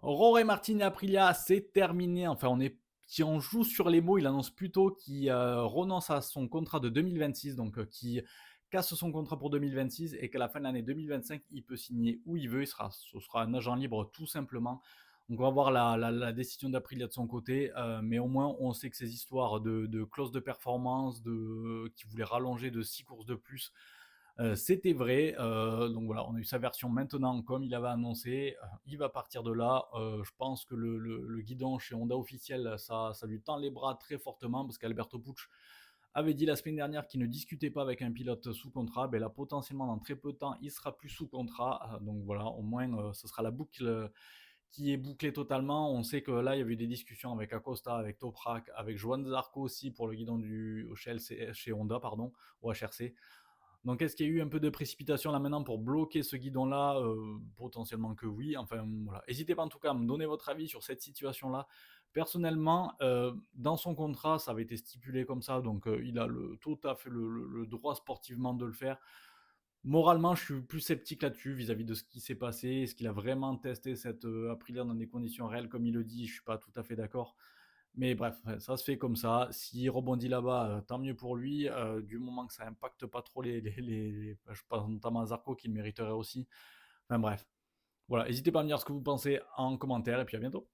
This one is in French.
Jorge Martin et Aprilia, c'est terminé. Enfin, si on joue sur les mots, il annonce plutôt qu'il renonce à son contrat de 2026, donc qui casse son contrat pour 2026 et qu'à la fin de l'année 2025, il peut signer où il veut. Ce sera un agent libre tout simplement. Donc on va voir la décision d'Aprilia de son côté, mais au moins on sait que ces histoires de clause de performance, qui voulait rallonger de 6 courses de plus, c'était vrai. Donc voilà, on a eu sa version maintenant comme il avait annoncé. Il va partir de là. Je pense que le guidon chez Honda officiel, ça lui tend les bras très fortement parce qu'Alberto Pucci avait dit la semaine dernière qu'il ne discutait pas avec un pilote sous contrat. Ben là, potentiellement, dans très peu de temps, il sera plus sous contrat. Donc voilà, au moins, ce sera la boucle qui est bouclée totalement. On sait que là, il y avait eu des discussions avec Acosta, avec Toprak, avec Johan Zarco aussi pour le guidon chez Honda, pardon, au HRC. Donc est-ce qu'il y a eu un peu de précipitation là maintenant pour bloquer ce guidon-là? Potentiellement que oui. Enfin voilà. N'hésitez pas en tout cas à me donner votre avis sur cette situation-là. Personnellement, dans son contrat, ça avait été stipulé comme ça, donc il a tout à fait le droit sportivement de le faire. Moralement, je suis plus sceptique là-dessus vis-à-vis de ce qui s'est passé. Est-ce qu'il a vraiment testé cette Aprilia dans des conditions réelles comme il le dit? Je suis pas tout à fait d'accord. Mais bref, ouais, ça se fait comme ça. S'il rebondit là-bas, tant mieux pour lui. Du moment que ça impacte pas trop je pense notamment à Zarco qui le mériterait aussi. Enfin bref. Voilà, n'hésitez pas à me dire ce que vous pensez en commentaire et puis à bientôt.